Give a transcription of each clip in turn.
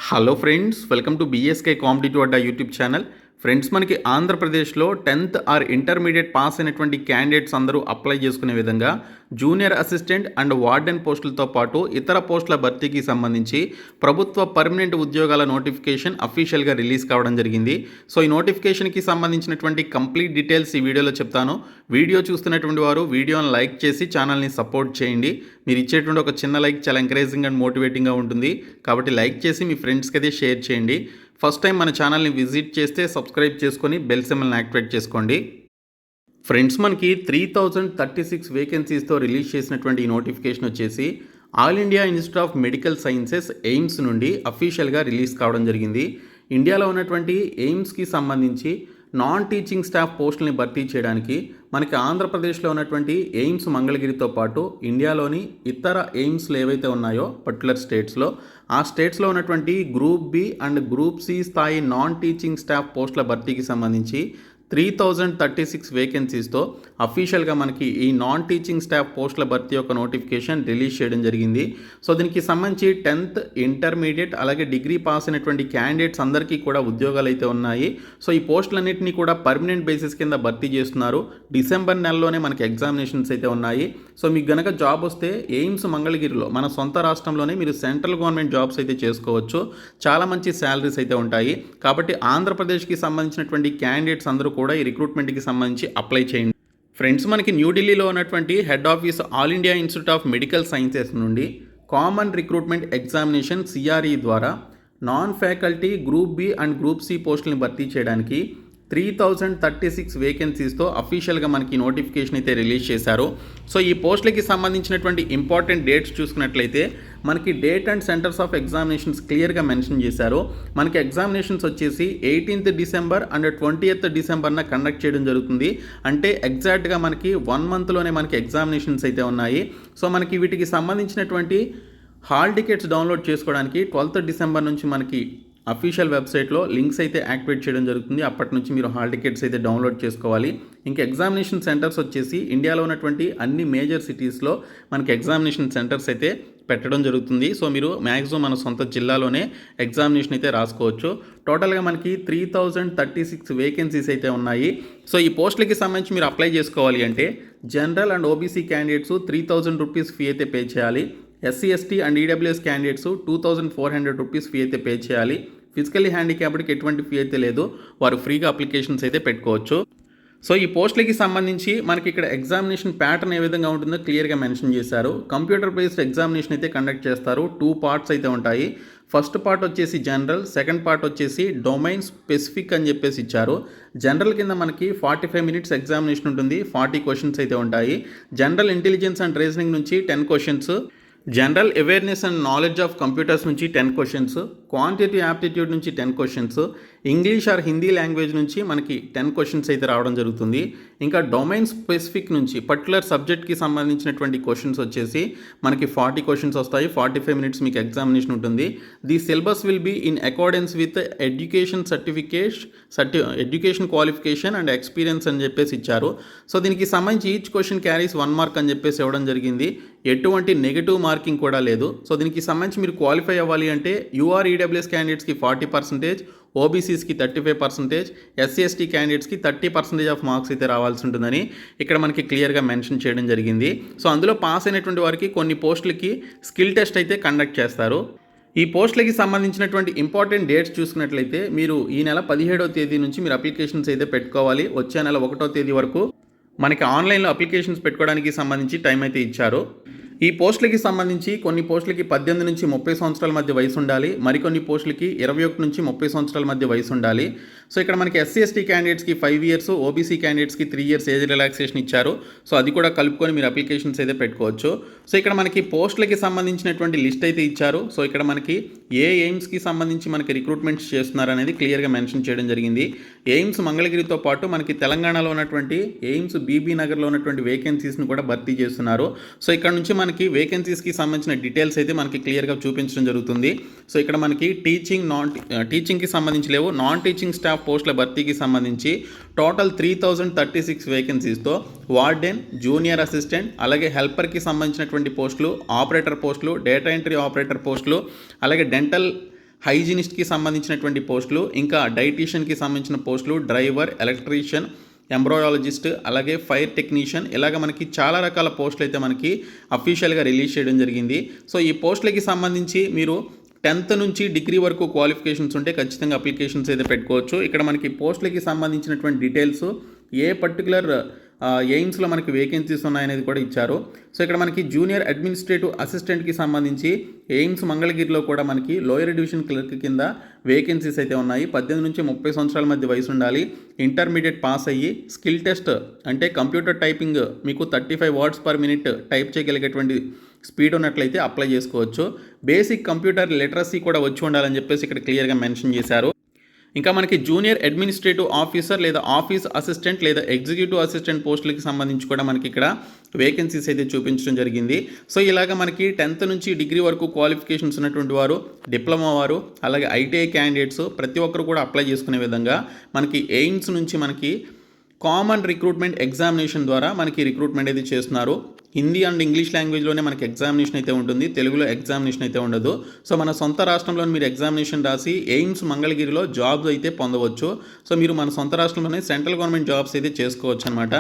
Hello friends, welcome to BSK competitive Adda YouTube channel. Friends, మనకి ఆంధ్రప్రదేశ్లో 10th are intermediate pass అయినటువంటి candidates అందరూ apply చేసుకునే విధంగా జూనియర్ అసిస్టెంట్ అండ్ వార్డెన్ పోస్టులతో పాటు ఇతర పోస్టుల భర్తీకి సంబంధించి ప్రభుత్వ పర్మనెంట్ ఉద్యోగాల నోటిఫికేషన్ అఫీషియల్గా రిలీజ్ కావడం జరిగింది. సో ఈ నోటిఫికేషన్కి సంబంధించినటువంటి కంప్లీట్ డీటెయిల్స్ ఈ వీడియోలో చెప్తాను. వీడియో చూస్తున్నటువంటి వారు వీడియోని లైక్ చేసి ఛానల్ని సపోర్ట్ చేయండి. మీరు ఇచ్చేటువంటి ఒక చిన్న లైక్ చాలా ఎంకరేజింగ్ అండ్ మోటివేటింగ్గా ఉంటుంది. కాబట్టి లైక్ చేసి మీ ఫ్రెండ్స్కి అయితే షేర్ చేయండి. ఫస్ట్ టైం మన ఛానల్ని విజిట్ చేస్తే సబ్స్క్రైబ్ చేసుకొని బెల్ సింబల్ని యాక్టివేట్ చేసుకోండి. ఫ్రెండ్స్, మనకి 3036 వేకెన్సీస్తో రిలీజ్ చేసినటువంటి ఈ నోటిఫికేషన్ వచ్చేసి all India Institute of Medical sciences AIIMS నుండి అఫీషియల్గా రిలీజ్ కావడం జరిగింది. ఇండియాలో ఉన్నటువంటి ఎయిమ్స్కి సంబంధించి నాన్ టీచింగ్ స్టాఫ్ పోస్టుల్ని భర్తీ చేయడానికి మనకి ఆంధ్రప్రదేశ్లో ఉన్నటువంటి ఎయిమ్స్ మంగళగిరితో పాటు ఇండియాలోని ఇతర ఎయిమ్స్లు ఏవైతే ఉన్నాయో పర్టికులర్ స్టేట్స్లో, ఆ స్టేట్స్లో ఉన్నటువంటి group B and group C స్థాయి నాన్ టీచింగ్ స్టాఫ్ పోస్టుల భర్తీకి సంబంధించి 3036 వేకెన్సీస్తో అఫీషియల్గా మనకి ఈ నాన్ టీచింగ్ స్టాఫ్ పోస్టుల భర్తీ యొక్క నోటిఫికేషన్ రిలీజ్ చేయడం జరిగింది. సో దీనికి సంబంధించి 10th ఇంటర్మీడియట్ అలాగే డిగ్రీ పాస్ అయినటువంటి క్యాండిడేట్స్ అందరికీ కూడా ఉద్యోగాలు అయితే ఉన్నాయి. సో ఈ పోస్టులన్నింటినీ కూడా పర్మనెంట్ బేసిస్ కింద భర్తీ చేస్తున్నారు. డిసెంబర్ నెలలోనే మనకి ఎగ్జామినేషన్స్ అయితే ఉన్నాయి. సో మీకు గనక జాబ్ వస్తే ఎయిమ్స్ మంగళగిరిలో మన సొంత రాష్ట్రంలోనే మీరు సెంట్రల్ గవర్నమెంట్ జాబ్స్ అయితే చేసుకోవచ్చు. చాలా మంచి శాలరీస్ అయితే ఉంటాయి. కాబట్టి ఆంధ్రప్రదేశ్కి సంబంధించినటువంటి క్యాండిడేట్స్ అందరూ కూడా ఈ రిక్రూట్మెంట్కి సంబంధించి అప్లై చేయండి. ఫ్రెండ్స్, మనకి న్యూఢిల్లీలో ఉన్నటువంటి head office All India Institute of Medical Sciences నుండి కామన్ రిక్రూట్మెంట్ ఎగ్జామినేషన్ సిఆర్ఈ ద్వారా non faculty group B and group C పోస్టులను భర్తీ చేయడానికి 3036 వేకెన్సీస్తో అఫీషియల్గా మనకి నోటిఫికేషన్ అయితే రిలీజ్ చేశారు. సో ఈ పోస్టులకి సంబంధించినటువంటి ఇంపార్టెంట్ డేట్స్ చూసుకున్నట్లయితే మనకి date and centres of examinations క్లియర్గా మెన్షన్ చేశారు. మనకి ఎగ్జామినేషన్స్ వచ్చేసి 18th December and 20th డిసెంబర్న conduct చేయడం జరుగుతుంది. అంటే ఎగ్జాక్ట్గా మనకి 1 monthలోనే మనకి ఎగ్జామినేషన్స్ అయితే ఉన్నాయి. సో మనకి వీటికి సంబంధించినటువంటి హాల్ టికెట్స్ డౌన్లోడ్ చేసుకోవడానికి 12th డిసెంబర్ నుంచి మనకి అఫీషియల్ వెబ్సైట్లో లింక్స్ అయితే యాక్టివేట్ చేయడం జరుగుతుంది. అప్పటి నుంచి మీరు హాల్ టికెట్స్ అయితే డౌన్లోడ్ చేసుకోవాలి. ఇంకా ఎగ్జామినేషన్ సెంటర్స్ వచ్చేసి ఇండియాలో ఉన్నటువంటి అన్ని మేజర్ సిటీస్లో మనకి ఎగ్జామినేషన్ సెంటర్స్ అయితే పెట్టడం జరుగుతుంది. సో మీరు మ్యాక్సిమం మన సొంత జిల్లాలోనే ఎగ్జామినేషన్ అయితే రాసుకోవచ్చు. టోటల్గా మనకి 3036 వేకెన్సీస్ అయితే ఉన్నాయి. సో ఈ పోస్టులకి సంబంధించి మీరు అప్లై చేసుకోవాలి అంటే general and OBC candidates 3000 rupees fee అయితే పే చేయాలి. SC ST and EWS candidates 2400 rupees fee అయితే పే చేయాలి. ఫిజికల్లీ హ్యాండిక్యాప్డ్కి ఎటువంటి ఫీ అయితే లేదు, వారు ఫ్రీగా అప్లికేషన్స్ అయితే పెట్టుకోవచ్చు. సో ఈ పోస్టులకి సంబంధించి మనకి ఇక్కడ ఎగ్జామినేషన్ ప్యాటర్న్ ఏ విధంగా ఉంటుందో క్లియర్గా మెన్షన్ చేశారు. కంప్యూటర్ బేస్డ్ ఎగ్జామినేషన్ అయితే కండక్ట్ చేస్తారు. 2 parts అయితే ఉంటాయి. ఫస్ట్ పార్ట్ వచ్చేసి జనరల్, సెకండ్ పార్ట్ వచ్చేసి డొమైన్ స్పెసిఫిక్ అని చెప్పేసి ఇచ్చారు. జనరల్ కింద మనకి 45 minutes ఎగ్జామినేషన్ ఉంటుంది. 40 questions అయితే ఉంటాయి. జనరల్ ఇంటెలిజెన్స్ అండ్ రీజనింగ్ నుంచి 10 questions, general awareness and knowledge of computers నుంచి 10 questions, క్వాంటిటీ యాప్టిట్యూడ్ నుంచి 10 questions, English are Hindi language నుంచి మనకి 10 questions అయితే రావడం జరుగుతుంది. ఇంకా డొమైన్ స్పెసిఫిక్ నుంచి పర్టికులర్ సబ్జెక్ట్కి సంబంధించినటువంటి క్వశ్చన్స్ వచ్చేసి మనకి 40 questions వస్తాయి. 45 minutes మీకు ఎగ్జామినేషన్ ఉంటుంది. The syllabus will be in accordance with education education qualification and experience అని చెప్పేసి ఇచ్చారు. సో దీనికి సంబంధించి ఈచ్ క్వశ్చన్ క్యారీస్ 1 mark అని చెప్పేసి ఇవ్వడం జరిగింది. ఎటువంటి నెగిటివ్ మార్కింగ్ కూడా లేదు. సో దీనికి సంబంధించి మీరు క్వాలిఫై అవ్వాలి అంటే యూఆర్ ఈడబ్ల్యూఎస్ క్యాండిడేట్స్కి 40%, ఓబీసీస్కి 35%, ఎస్సీ ఎస్టీ క్యాండిడేట్స్కి 30% ఆఫ్ మార్క్స్ అయితే రావాల్సి ఉంటుందని ఇక్కడ మనకి క్లియర్గా మెన్షన్ చేయడం జరిగింది. సో అందులో పాస్ అయినటువంటి వారికి కొన్ని పోస్టులకి స్కిల్ టెస్ట్ అయితే కండక్ట్ చేస్తారు. ఈ పోస్టులకి సంబంధించినటువంటి ఇంపార్టెంట్ డేట్స్ చూసుకున్నట్లయితే మీరు ఈ నెల 17వ తేదీ నుంచి మీరు అప్లికేషన్స్ అయితే పెట్టుకోవాలి. వచ్చే నెల 1వ తేదీ వరకు మనకి ఆన్లైన్లో అప్లికేషన్స్ పెట్టుకోవడానికి సంబంధించి టైం అయితే ఇచ్చారు. ఈ పోస్టులకి సంబంధించి కొన్ని పోస్టులకి 18 నుంచి 30 సంవత్సరాల మధ్య వయసు ఉండాలి. మరికొన్ని పోస్టులకి 21 నుంచి 30 సంవత్సరాల మధ్య వయసు ఉండాలి. సో ఇక్కడ మనకి ఎస్సీ ఎస్టీ క్యాండిడేట్స్కి 5 years, ఓబీసీ క్యాండిడేట్స్కి 3 years ఏజ్ రిలాక్సేషన్ ఇచ్చారు. సో అది కూడా కలుపుకొని మీరు అప్లికేషన్స్ అయితే పెట్టుకోవచ్చు. సో ఇక్కడ మనకి పోస్టులకి సంబంధించినటువంటి లిస్ట్ అయితే ఇచ్చారు. సో ఇక్కడ మనకి ఏ ఎయిమ్స్కి సంబంధించి మనకి రిక్రూట్మెంట్స్ చేస్తున్నారు అనేది క్లియర్గా మెన్షన్ చేయడం జరిగింది. ఎయిమ్స్ మంగళగిరితో పాటు మనకి తెలంగాణలో ఉన్నటువంటి ఎయిమ్స్ బీబీ నగర్లో ఉన్నటువంటి వేకెన్సీస్ని కూడా భర్తీ చేస్తున్నారు. సో ఇక్కడ నుంచి మనకి వేకెన్సీస్కి సంబంధించిన డీటెయిల్స్ అయితే మనకి క్లియర్గా చూపించడం జరుగుతుంది. సో ఇక్కడ మనకి టీచింగ్కి సంబంధించి లేవు, నాన్ టీచింగ్ స్టాఫ్ పోస్టుల భర్తీకి సంబంధించి టోటల్ 3036 వేకెన్సీస్తో వార్డెన్, జూనియర్ అసిస్టెంట్, అలాగే హెల్పర్కి సంబంధించినటువంటి పోస్టులు, ఆపరేటర్ పోస్టులు, డేటా ఎంట్రీ ఆపరేటర్ పోస్టులు, అలాగే డెంటల్ హైజీనిస్ట్కి సంబంధించినటువంటి పోస్టులు, ఇంకా డైటీషియన్కి సంబంధించిన పోస్టులు, డ్రైవర్, ఎలక్ట్రీషియన్, ఎంబ్రాయాలజిస్ట్, అలాగే ఫైర్ టెక్నీషియన్, ఇలాగ మనకి చాలా రకాల పోస్టులు అయితే మనకి అఫీషియల్గా రిలీజ్ చేయడం జరిగింది. సో ఈ పోస్టులకి సంబంధించి మీరు 10th నుంచి డిగ్రీ వరకు క్వాలిఫికేషన్స్ ఉంటే ఖచ్చితంగా అప్లికేషన్స్ అయితే పెట్టుకోవచ్చు. ఇక్కడ మనకి పోస్టులకి సంబంధించినటువంటి డీటెయిల్స్, ఏ పర్టికులర్ ఎయిమ్స్లో మనకి వేకెన్సీస్ ఉన్నాయనేది కూడా ఇచ్చారు. సో ఇక్కడ మనకి జూనియర్ అడ్మినిస్ట్రేటివ్ అసిస్టెంట్కి సంబంధించి ఎయిమ్స్ మంగళగిరిలో కూడా మనకి లోయర్ డివిజన్ క్లర్క్ కింద వేకెన్సీస్ అయితే ఉన్నాయి. 18 నుంచి 30 సంవత్సరాల మధ్య వయసు ఉండాలి. ఇంటర్మీడియట్ పాస్ అయ్యి స్కిల్ టెస్ట్ అంటే కంప్యూటర్ టైపింగ్ మీకు 35 వర్డ్స్ పర్ మినిట్ టైప్ చేయగలిగేటువంటి స్పీడ్ ఉన్నట్లయితే అప్లై చేసుకోవచ్చు. బేసిక్ కంప్యూటర్ లిటరసీ కూడా వచ్చి ఉండాలని చెప్పేసి ఇక్కడ క్లియర్గా మెన్షన్ చేశారు. ఇంకా మనకి జూనియర్ అడ్మినిస్ట్రేటివ్ ఆఫీసర్ లేదా ఆఫీస్ అసిస్టెంట్ లేదా ఎగ్జిక్యూటివ్ అసిస్టెంట్ పోస్టులకి సంబంధించి కూడా మనకి ఇక్కడ వేకెన్సీస్ అయితే చూపించడం జరిగింది. సో ఇలాగ మనకి 10th నుంచి డిగ్రీ వరకు క్వాలిఫికేషన్స్ ఉన్నటువంటి వారు, డిప్లొమా వారు, అలాగే ఐటీఐ క్యాండిడేట్స్ ప్రతి ఒక్కరు కూడా అప్లై చేసుకునే విధంగా మనకి ఎయిమ్స్ నుంచి మనకి కామన్ రిక్రూట్మెంట్ ఎగ్జామినేషన్ ద్వారా మనకి రిక్రూట్మెంట్ అయితే చేస్తున్నారు. హిందీ అండ్ ఇంగ్లీష్ లాంగ్వేజ్లోనే మనకి ఎగ్జామినేషన్ అయితే ఉంటుంది, తెలుగులో ఎగ్జామినేషన్ అయితే ఉండదు. సో మన సొంత రాష్ట్రంలో మీరు ఎగ్జామినేషన్ రాసి ఎయిమ్స్ మంగళగిరిలో జాబ్స్ అయితే పొందవచ్చు. సో మీరు మన సొంత రాష్ట్రంలోనే సెంట్రల్ గవర్నమెంట్ జాబ్స్ అయితే చేసుకోవచ్చు అనమాట.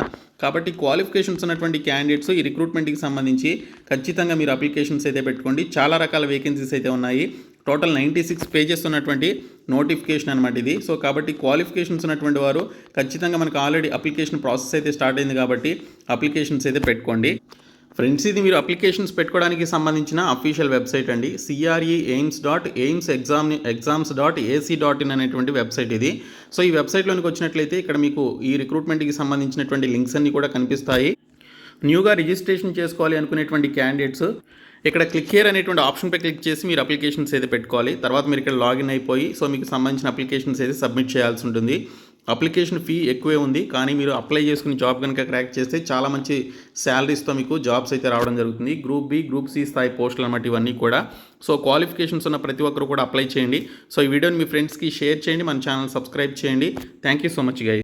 కాబట్టి క్వాలిఫికేషన్స్ ఉన్నటువంటి క్యాండిడేట్స్ ఈ రిక్రూట్మెంట్కి సంబంధించి ఖచ్చితంగా మీరు అప్లికేషన్స్ అయితే పెట్టుకోండి. చాలా రకాల వేకెన్సీస్ అయితే ఉన్నాయి. టోటల్ 96 పేజెస్ ఉన్నటువంటి నోటిఫికేషన్ అనమాట ఇది. సో కాబట్టి క్వాలిఫికేషన్స్ ఉన్నటువంటి వారు ఖచ్చితంగా మనకు ఆల్రెడీ అప్లికేషన్ ప్రాసెస్ అయితే స్టార్ట్ అయింది కాబట్టి అప్లికేషన్స్ అయితే పెట్టుకోండి. ఫ్రెండ్స్, ఇది మీరు అప్లికేషన్స్ పెట్టుకోవడానికి సంబంధించిన అఫీషియల్ వెబ్సైట్ అండి. CREAIMS.AIMSEXAMS.AC.in అనేటువంటి వెబ్సైట్ ఇది. సో ఈ వెబ్సైట్లోనికి వచ్చినట్లయితే ఇక్కడ మీకు ఈ రిక్రూట్మెంట్కి సంబంధించినటువంటి లింక్స్ అన్నీ కూడా కనిపిస్తాయి. న్యూగా రిజిస్ట్రేషన్ చేసుకోవాలి అనుకునేటువంటి క్యాండిడేట్స్ ఇక్కడ క్లిక్ హియర్ అనేటువంటి ఆప్షన్పై క్లిక్ చేసి మీరు అప్లికేషన్స్ అయితే పెట్టుకోవాలి. తర్వాత మీరు ఇక్కడ లాగిన్ అయిపోయి సో మీకు సంబంధించిన అప్లికేషన్స్ అయితే సబ్మిట్ చేయాల్సి ఉంటుంది. అప్లికేషన్ ఫీ ఎక్కువే ఉంది, కానీ మీరు అప్లై చేసుకుని జాబ్ కనుక క్రాక్ చేస్తే చాలా మంచి శాలరీస్తో మీకు జాబ్స్ అయితే రావడం జరుగుతుంది. గ్రూప్ బి, గ్రూప్ సి స్థాయి పోస్టులు అన్నమాట ఇవన్నీ కూడా. సో క్వాలిఫికేషన్స్ ఉన్న ప్రతి ఒక్కరు కూడా అప్లై చేయండి. సో ఈ వీడియోని మీ ఫ్రెండ్స్కి షేర్ చేయండి, మన ఛానల్ సబ్స్క్రైబ్ చేయండి. Thank you so much guys.